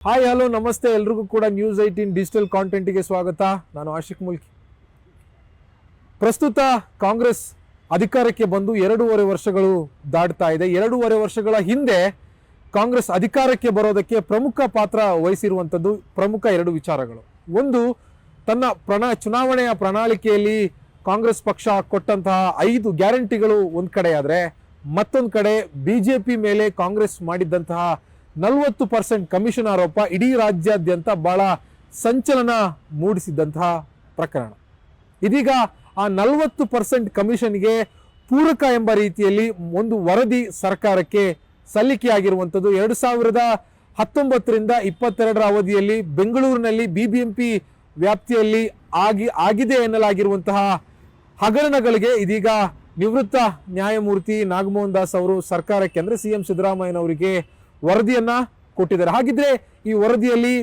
Hi hello ನಮಸ್ತೆ ಎಲ್ರಿಗೂ ಕೂಡ ನ್ಯೂಸ್ 18 ಡಿಜಿಟಲ್ ಕಾಂಟೆಂಟ್ಗೆ ಸ್ವಾಗತ. ನಾನು ಆಶಿಕ್ ಮುಲ್ಕಿ. ಪ್ರಸ್ತುತ ಕಾಂಗ್ರೆಸ್ ಅಧಿಕಾರಕ್ಕೆ ಬಂದು 2.5 ವರ್ಷಗಳು ದಾಟ್ತಾ ಇದೆ. 2.5 ವರ್ಷಗಳ ಹಿಂದೆ ಕಾಂಗ್ರೆಸ್ ಅಧಿಕಾರಕ್ಕೆ ಬರೋದಕ್ಕೆ ಪ್ರಮುಖ ಪಾತ್ರ ವಹಿಸಿರುವಂಥದ್ದು ಪ್ರಮುಖ 2 ವಿಚಾರಗಳು. ಒಂದು, ತನ್ನ ಚುನಾವಣೆಯ ಪ್ರಣಾಳಿಕೆಯಲ್ಲಿ ಕಾಂಗ್ರೆಸ್ ಪಕ್ಷ ಕೊಟ್ಟಂತಹ 5 ಗ್ಯಾರಂಟಿಗಳು ಒಂದು ಕಡೆ ಆದರೆ, ಮತ್ತೊಂದು ಕಡೆ ಬಿಜೆಪಿ ಮೇಲೆ ಕಾಂಗ್ರೆಸ್ ಮಾಡಿದ್ದಂತಹ 40% ಕಮಿಷನ್ ಆರೋಪ ಇಡೀ ರಾಜ್ಯಾದ್ಯಂತ ಬಹಳ ಸಂಚಲನ ಮೂಡಿಸಿದಂತಹ ಪ್ರಕರಣ. ಇದೀಗ ಆ 40% ಕಮಿಷನ್ಗೆ ಪೂರಕ ಎಂಬ ರೀತಿಯಲ್ಲಿ ಒಂದು ವರದಿ ಸರ್ಕಾರಕ್ಕೆ ಸಲ್ಲಿಕೆಯಾಗಿರುವಂಥದ್ದು. 2019ರಿಂದ 22ರ ಅವಧಿಯಲ್ಲಿ ಬೆಂಗಳೂರಿನಲ್ಲಿ ಬಿಬಿಎಂಪಿ ವ್ಯಾಪ್ತಿಯಲ್ಲಿ ಆಗಿದೆ ಎನ್ನಲಾಗಿರುವಂತಹ ಹಗರಣಗಳಿಗೆ ಇದೀಗ ನಿವೃತ್ತ ನ್ಯಾಯಮೂರ್ತಿ ನಾಗಮೋಹನ್ ದಾಸ್ ಅವರು ಸರ್ಕಾರಕ್ಕೆ ಅಂದರೆ ಸಿಎಂ ಸಿದ್ದರಾಮಯ್ಯನವರಿಗೆ ವರದಿಯನ್ನ ಕೊಟ್ಟಿದ್ದಾರೆ. ಹಾಗಿದ್ರೆ ಈ ವರದಿಯಲ್ಲಿ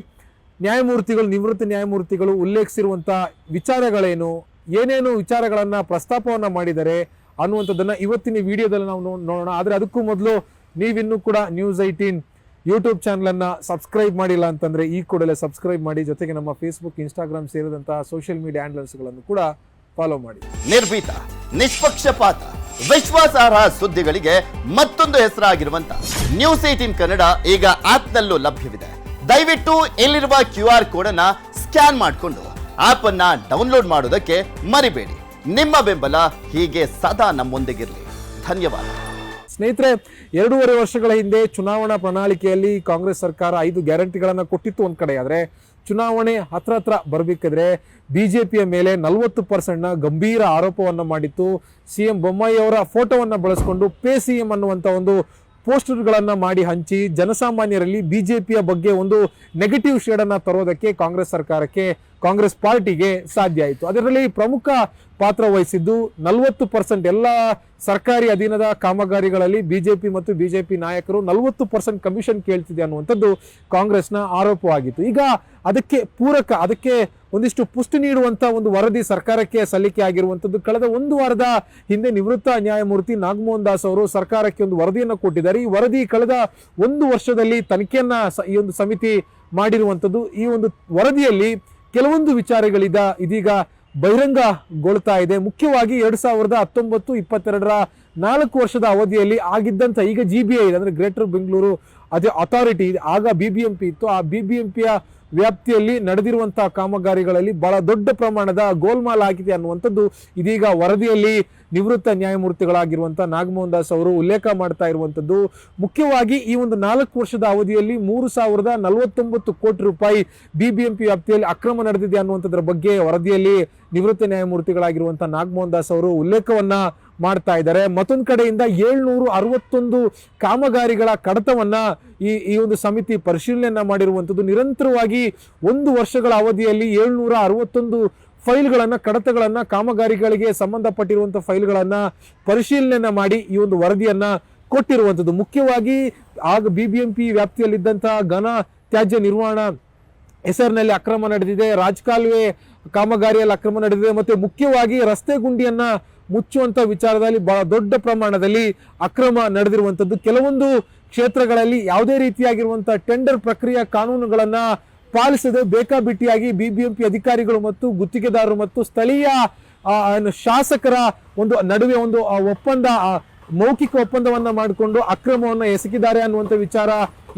ನಿವೃತ್ತ ನ್ಯಾಯಮೂರ್ತಿಗಳು ಉಲ್ಲೇಖಿಸಿರುವಂತಹ ವಿಚಾರಗಳೇನು, ಏನೇನು ವಿಚಾರಗಳನ್ನ ಪ್ರಸ್ತಾಪವನ್ನ ಮಾಡಿದ್ದಾರೆ ಅನ್ನುವಂಥದ್ದನ್ನ ಇವತ್ತಿನ ವಿಡಿಯೋದಲ್ಲಿ ನಾವು ನೋಡೋಣ. ಆದರೆ ಅದಕ್ಕೂ ಮೊದಲು ನೀವಿನ್ನೂ ಕೂಡ ನ್ಯೂಸ್ 18 ಯೂಟ್ಯೂಬ್ ಚಾನಲನ್ನು ಸಬ್ಸ್ಕ್ರೈಬ್ ಮಾಡಿಲ್ಲ ಅಂತಂದ್ರೆ ಈ ಕೂಡಲೇ ಸಬ್ಸ್ಕ್ರೈಬ್ ಮಾಡಿ, ಜೊತೆಗೆ ನಮ್ಮ ಫೇಸ್ಬುಕ್, ಇನ್ಸ್ಟಾಗ್ರಾಮ್ ಸೇರಿದಂತಹ ಸೋಷಿಯಲ್ ಮೀಡಿಯಾ ಹ್ಯಾಂಡಲ್ಸ್ಗಳನ್ನು ಕೂಡ ಫಾಲೋ ಮಾಡಿ. ನಿರ್ಭೀತ, ನಿಷ್ಪಕ್ಷಪಾತ, ವಿಶ್ವಾಸಾರ್ಹ ಸುದ್ದಿಗಳಿಗೆ ಮತ್ತೊಂದು ಹೆಸರಾಗಿರುವಂತ ನ್ಯೂಸ್ 18 ಕನ್ನಡ ಈಗ ಆಪ್ನಲ್ಲೂ ಲಭ್ಯವಿದೆ. ದಯವಿಟ್ಟು ಇಲ್ಲಿರುವ QR ಕೋಡ್ ಅನ್ನ ಸ್ಕ್ಯಾನ್ ಮಾಡಿಕೊಂಡು ಆಪ್ ಅನ್ನ ಡೌನ್ಲೋಡ್ ಮಾಡೋದಕ್ಕೆ ಮರಿಬೇಡಿ. ನಿಮ್ಮ ಬೆಂಬಲ ಹೀಗೆ ಸದಾ ನಮ್ಮೊಂದಿಗಿರಲಿ. ಧನ್ಯವಾದ. ಸ್ನೇಹಿತರೆ, 2.5 ವರ್ಷಗಳ ಹಿಂದೆ ಚುನಾವಣಾ ಪ್ರಣಾಳಿಕೆಯಲ್ಲಿ ಕಾಂಗ್ರೆಸ್ ಸರ್ಕಾರ 5 ಗ್ಯಾರಂಟಿಗಳನ್ನು ಕೊಟ್ಟಿತ್ತು ಒಂದ್ ಕಡೆ. ಆದರೆ ಚುನಾವಣೆ ಹತ್ರ ಬರಬೇಕಾದ್ರೆ ಬಿಜೆಪಿಯ ಮೇಲೆ 40% ಗಂಭೀರ ಆರೋಪವನ್ನು ಮಾಡಿತ್ತು. ಸಿಎಂ ಬೊಮ್ಮಾಯಿ ಅವರ ಫೋಟೋವನ್ನು ಬಳಸಿಕೊಂಡು ಪೇ ಸಿಎಂ ಅನ್ನುವಂಥ ಒಂದು ಪೋಸ್ಟರ್ಗಳನ್ನು ಮಾಡಿ ಹಂಚಿ ಜನಸಾಮಾನ್ಯರಲ್ಲಿ ಬಿಜೆಪಿಯ ಬಗ್ಗೆ ಒಂದು ನೆಗೆಟಿವ್ ಶೇಡನ್ನು ತರೋದಕ್ಕೆ ಕಾಂಗ್ರೆಸ್ ಪಾರ್ಟಿಗೆ ಸಾಧ್ಯ ಆಯಿತು. ಅದರಲ್ಲಿ ಪ್ರಮುಖ ಪಾತ್ರ ವಹಿಸಿದ್ದು 40% ಎಲ್ಲ ಸರ್ಕಾರಿ ಅಧೀನದ ಕಾಮಗಾರಿಗಳಲ್ಲಿ ಬಿಜೆಪಿ ಮತ್ತು ಬಿಜೆಪಿ ನಾಯಕರು 40% ಕಮಿಷನ್ ಕೇಳ್ತಿದೆ ಅನ್ನುವಂಥದ್ದು ಕಾಂಗ್ರೆಸ್ನ ಆರೋಪವಾಗಿತ್ತು. ಈಗ ಅದಕ್ಕೆ ಒಂದಿಷ್ಟು ಪುಷ್ಟಿ ನೀಡುವಂತ ಒಂದು ವರದಿ ಸರ್ಕಾರಕ್ಕೆ ಸಲ್ಲಿಕೆ ಆಗಿರುವಂಥದ್ದು. ಕಳೆದ 1 ವಾರದ ಹಿಂದೆ ನಿವೃತ್ತ ನ್ಯಾಯಮೂರ್ತಿ ನಾಗಮೋಹನ್ ದಾಸ್ ಅವರು ಸರ್ಕಾರಕ್ಕೆ ಒಂದು ವರದಿಯನ್ನು ಕೊಟ್ಟಿದ್ದಾರೆ. ಈ ವರದಿ ಕಳೆದ 1 ವರ್ಷದಲ್ಲಿ ತನಿಖೆಯನ್ನ ಈ ಒಂದು ಸಮಿತಿ ಮಾಡಿರುವಂಥದ್ದು. ಈ ಒಂದು ವರದಿಯಲ್ಲಿ ಕೆಲವೊಂದು ವಿಚಾರಗಳಿದ ಇದೀಗ ಬಹಿರಂಗಗೊಳ್ತಾ ಇದೆ. ಮುಖ್ಯವಾಗಿ 2019-22ರ 4 ವರ್ಷದ ಅವಧಿಯಲ್ಲಿ ಆಗಿದ್ದಂಥ, ಈಗ GBI ಅಂದ್ರೆ ಗ್ರೇಟರ್ ಬೆಂಗಳೂರು ಅಥಾರಿಟಿ, ಆಗ BBMP ಇತ್ತು. ಆ BBMPಯ ವ್ಯಾಪ್ತಿಯಲ್ಲಿ ನಡೆದಿರುವಂತಹ ಕಾಮಗಾರಿಗಳಲ್ಲಿ ಬಹಳ ದೊಡ್ಡ ಪ್ರಮಾಣದ ಗೋಲ್ಮಾಲ್ ಆಗಿದೆ ಅನ್ನುವಂಥದ್ದು ಇದೀಗ ವರದಿಯಲ್ಲಿ ನಿವೃತ್ತ ನ್ಯಾಯಮೂರ್ತಿಗಳಾಗಿರುವಂತಹ ನಾಗಮೋಹನ್ ದಾಸ್ ಅವರು ಉಲ್ಲೇಖ ಮಾಡ್ತಾ ಇರುವಂಥದ್ದು. ಮುಖ್ಯವಾಗಿ ಈ ಒಂದು 4 ವರ್ಷದ ಅವಧಿಯಲ್ಲಿ 3,049 ಕೋಟಿ ರೂಪಾಯಿ BBMP ವ್ಯಾಪ್ತಿಯಲ್ಲಿ ಅಕ್ರಮ ನಡೆದಿದೆ ಅನ್ನುವಂಥದ್ರ ಬಗ್ಗೆ ವರದಿಯಲ್ಲಿ ನಿವೃತ್ತ ನ್ಯಾಯಮೂರ್ತಿಗಳಾಗಿರುವಂತಹ ನಾಗಮೋಹನ್ ದಾಸ್ ಅವರು ಉಲ್ಲೇಖವನ್ನ ಮಾಡ್ತಾ ಇದ್ದಾರೆ. ಮತ್ತೊಂದು ಕಡೆಯಿಂದ 761 ಕಾಮಗಾರಿಗಳ ಕಡತವನ್ನ ಈ ಒಂದು ಸಮಿತಿ ಪರಿಶೀಲನೆಯನ್ನ ಮಾಡಿರುವಂಥದ್ದು. ನಿರಂತರವಾಗಿ 1 ವರ್ಷಗಳ ಅವಧಿಯಲ್ಲಿ 761 ಕಡತಗಳನ್ನ ಕಾಮಗಾರಿಗಳಿಗೆ ಸಂಬಂಧಪಟ್ಟಿರುವಂತಹ ಫೈಲ್ಗಳನ್ನ ಪರಿಶೀಲನೆಯನ್ನ ಮಾಡಿ ಈ ಒಂದು ವರದಿಯನ್ನ ಕೊಟ್ಟಿರುವಂಥದ್ದು. ಮುಖ್ಯವಾಗಿ ಆಗ BBMP ವ್ಯಾಪ್ತಿಯಲ್ಲಿದ್ದಂತಹ ಘನ ತ್ಯಾಜ್ಯ ನಿರ್ವಹಣಾ ಹೆಸರಿನಲ್ಲಿ ಅಕ್ರಮ ನಡೆದಿದೆ, ರಾಜಕಾಲುವೆ ಕಾಮಗಾರಿಯಲ್ಲಿ ಅಕ್ರಮ ನಡೆದಿದೆ, ಮತ್ತೆ ಮುಖ್ಯವಾಗಿ ರಸ್ತೆ ಗುಂಡಿಯನ್ನ ಮುಚ್ಚುವಂತ ವಿಚಾರದಲ್ಲಿ ಬಹಳ ದೊಡ್ಡ ಪ್ರಮಾಣದಲ್ಲಿ ಅಕ್ರಮ ನಡೆದಿರುವಂಥದ್ದು. ಕೆಲವೊಂದು ಕ್ಷೇತ್ರಗಳಲ್ಲಿ ಯಾವುದೇ ರೀತಿಯಾಗಿರುವಂತಹ ಟೆಂಡರ್ ಪ್ರಕ್ರಿಯೆ ಕಾನೂನುಗಳನ್ನ ಪಾಲಿಸದೆ ಬೇಕಾಬಿಟ್ಟಿಯಾಗಿ BBMP ಅಧಿಕಾರಿಗಳು ಮತ್ತು ಗುತ್ತಿಗೆದಾರರು ಮತ್ತು ಸ್ಥಳೀಯ ಶಾಸಕರ ಒಂದು ನಡುವೆ ಒಂದು ಮೌಖಿಕ ಒಪ್ಪಂದವನ್ನ ಮಾಡಿಕೊಂಡು ಅಕ್ರಮವನ್ನ ಎಸಗಿದ್ದಾರೆ ಅನ್ನುವಂಥ ವಿಚಾರ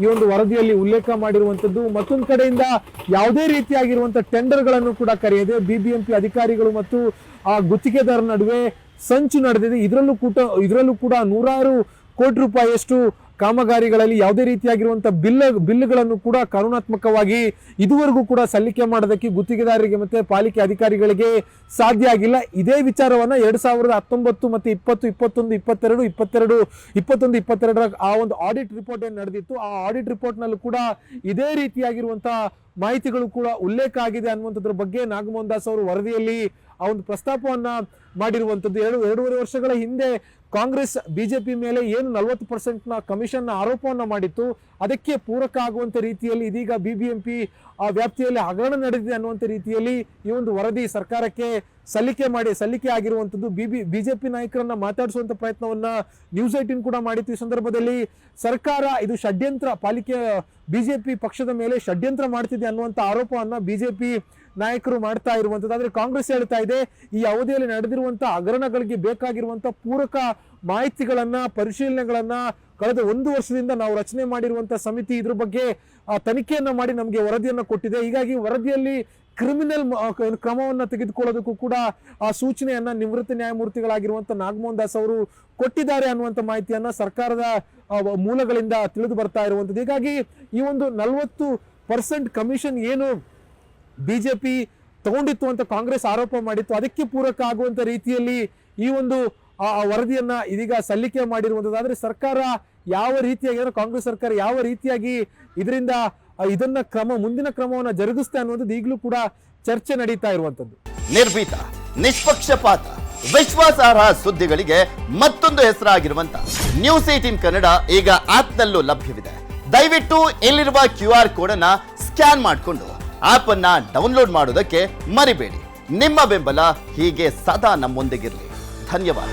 ಈ ಒಂದು ವರದಿಯಲ್ಲಿ ಉಲ್ಲೇಖ ಮಾಡಿರುವಂಥದ್ದು. ಮತ್ತೊಂದು ಕಡೆಯಿಂದ ಯಾವುದೇ ರೀತಿಯಾಗಿರುವಂತಹ ಟೆಂಡರ್ಗಳನ್ನು ಕೂಡ ಕರೆಯದೆ BBMP ಅಧಿಕಾರಿಗಳು ಮತ್ತು ಆ ಗುತ್ತಿಗೆದಾರರ ನಡುವೆ ಸಂಚು ನಡೆದಿದೆ. ಇದರಲ್ಲೂ ಕೂಡ 100 ಕೋಟಿ ರೂಪಾಯಿಯಷ್ಟು ಕಾಮಗಾರಿಗಳಲ್ಲಿ ಯಾವುದೇ ರೀತಿಯಾಗಿರುವಂತಹ ಬಿಲ್ಗಳನ್ನು ಕೂಡ ಕಾನೂನಾತ್ಮಕವಾಗಿ ಇದುವರೆಗೂ ಕೂಡ ಸಲ್ಲಿಕೆ ಮಾಡೋದಕ್ಕೆ ಗುತ್ತಿಗೆದಾರರಿಗೆ ಮತ್ತೆ ಪಾಲಿಕೆ ಅಧಿಕಾರಿಗಳಿಗೆ ಸಾಧ್ಯ ಆಗಿಲ್ಲ. ಇದೇ ವಿಚಾರವನ್ನ 2019 ಮತ್ತೆ 21-22 ಆ ಒಂದು ಆಡಿಟ್ ರಿಪೋರ್ಟ್ ಏನ್ ನಡೆದಿತ್ತು, ಆ ಆಡಿಟ್ ರಿಪೋರ್ಟ್ ನಲ್ಲೂ ಕೂಡ ಇದೇ ರೀತಿಯಾಗಿರುವಂತಹ ಮಾಹಿತಿಗಳು ಕೂಡ ಉಲ್ಲೇಖ ಆಗಿದೆ ಅನ್ನುವಂಥದ್ರ ಬಗ್ಗೆ ನಾಗಮೋಹನ್ ದಾಸ್ ಅವರು ವರದಿಯಲ್ಲಿ ಆ ಒಂದು ಪ್ರಸ್ತಾಪವನ್ನ ಮಾಡಿರುವಂಥದ್ದು. 2.5 ವರ್ಷಗಳ ಹಿಂದೆ ಕಾಂಗ್ರೆಸ್ ಬಿಜೆಪಿ ಮೇಲೆ ಏನು 40% ಕಮಿಷನ್ ಆರೋಪವನ್ನ ಮಾಡಿತ್ತು, ಅದಕ್ಕೆ ಪೂರಕ ಆಗುವಂತ ರೀತಿಯಲ್ಲಿ ಇದೀಗ BBMP ಆ ವ್ಯಾಪ್ತಿಯಲ್ಲಿ ಹಗರಣ ನಡೆದಿದೆ ಅನ್ನುವಂಥ ರೀತಿಯಲ್ಲಿ ಈ ಒಂದು ವರದಿ ಸರ್ಕಾರಕ್ಕೆ ಸಲ್ಲಿಕೆ ಆಗಿರುವಂತದ್ದು. ಬಿಜೆಪಿ ನಾಯಕರನ್ನ ಮಾತಾಡಿಸುವಂತ ಪ್ರಯತ್ನವನ್ನ ನ್ಯೂಸ್ 18 ಕೂಡ ಮಾಡಿತ್ತು. ಈ ಸಂದರ್ಭದಲ್ಲಿ ಸರ್ಕಾರ ಇದು ಷಡ್ಯಂತ್ರ, ಬಿಜೆಪಿ ಪಕ್ಷದ ಮೇಲೆ ಷಡ್ಯಂತ್ರ ಮಾಡ್ತಿದೆ ಅನ್ನುವಂತ ಆರೋಪವನ್ನ ಬಿಜೆಪಿ ನಾಯಕರು ಮಾಡ್ತಾ ಇರುವಂತದ್ದು. ಆದ್ರೆ ಕಾಂಗ್ರೆಸ್ ಹೇಳ್ತಾ ಇದೆ, ಈ ಅವಧಿಯಲ್ಲಿ ನಡೆದಿರುವಂತಹ ಹಗರಣಗಳಿಗೆ ಬೇಕಾಗಿರುವಂತಹ ಪೂರಕ ಮಾಹಿತಿಗಳನ್ನ, ಪರಿಶೀಲನೆಗಳನ್ನ ಕಳೆದ 1 ವರ್ಷದಿಂದ ನಾವು ರಚನೆ ಮಾಡಿರುವಂತಹ ಸಮಿತಿ ಇದ್ರ ಬಗ್ಗೆ ತನಿಖೆಯನ್ನ ಮಾಡಿ ನಮಗೆ ವರದಿಯನ್ನ ಕೊಟ್ಟಿದೆ. ಹೀಗಾಗಿ ವರದಿಯಲ್ಲಿ ಕ್ರಿಮಿನಲ್ ಕ್ರಮವನ್ನ ತೆಗೆದುಕೊಳ್ಳೋದಕ್ಕೂ ಕೂಡ ಆ ಸೂಚನೆಯನ್ನ ನಿವೃತ್ತ ನ್ಯಾಯಮೂರ್ತಿಗಳಾಗಿರುವಂತಹ ನಾಗಮೋಹನ್ ದಾಸ್ ಅವರು ಕೊಟ್ಟಿದ್ದಾರೆ ಅನ್ನುವಂಥ ಮಾಹಿತಿಯನ್ನ ಸರ್ಕಾರದ ಮೂಲಗಳಿಂದ ತಿಳಿದು ಬರ್ತಾ ಇರುವಂತದ್ದು. ಹೀಗಾಗಿ ಈ ಒಂದು 40% ಕಮಿಷನ್ ಏನು ಬಿಜೆಪಿ ತಗೊಂಡಿತ್ತು ಅಂತ ಕಾಂಗ್ರೆಸ್ ಆರೋಪ ಮಾಡಿತ್ತು, ಅದಕ್ಕೆ ಪೂರಕ ಆಗುವಂತ ರೀತಿಯಲ್ಲಿ ಈ ಒಂದು ವರದಿಯನ್ನ ಇದೀಗ ಸಲ್ಲಿಕೆ ಮಾಡಿರುವಂತದ್ದು. ಆದ್ರೆ ಸರ್ಕಾರ ಯಾವ ರೀತಿಯಾಗಿ, ಕಾಂಗ್ರೆಸ್ ಸರ್ಕಾರ ಯಾವ ರೀತಿಯಾಗಿ ಇದರಿಂದ ಮುಂದಿನ ಕ್ರಮವನ್ನು ಜರುಗಿಸುತ್ತೆ ಅನ್ನುವಂಥದ್ದು ಈಗಲೂ ಕೂಡ ಚರ್ಚೆ ನಡೀತಾ ಇರುವಂತದ್ದು. ನಿರ್ಭೀತ, ನಿಷ್ಪಕ್ಷಪಾತ, ವಿಶ್ವಾಸಾರ್ಹ ಸುದ್ದಿಗಳಿಗೆ ಮತ್ತೊಂದು ಹೆಸರಾಗಿರುವಂತ ನ್ಯೂಸ್ 18 ಕನ್ನಡ ಈಗ ಆಪ್ನಲ್ಲೂ ಲಭ್ಯವಿದೆ. ದಯವಿಟ್ಟು ಇಲ್ಲಿರುವ QR ಕೋಡ್ ಅನ್ನ ಸ್ಕ್ಯಾನ್ ಮಾಡಿಕೊಂಡು ಆಪ್ ಅನ್ನ ಡೌನ್ಲೋಡ್ ಮಾಡೋದಕ್ಕೆ ಮರಿಬೇಡಿ. ನಿಮ್ಮ ಬೆಂಬಲ ಹೀಗೆ ಸದಾ ನಮ್ಮೊಂದಿಗಿರಲಿ. ಧನ್ಯವಾದ.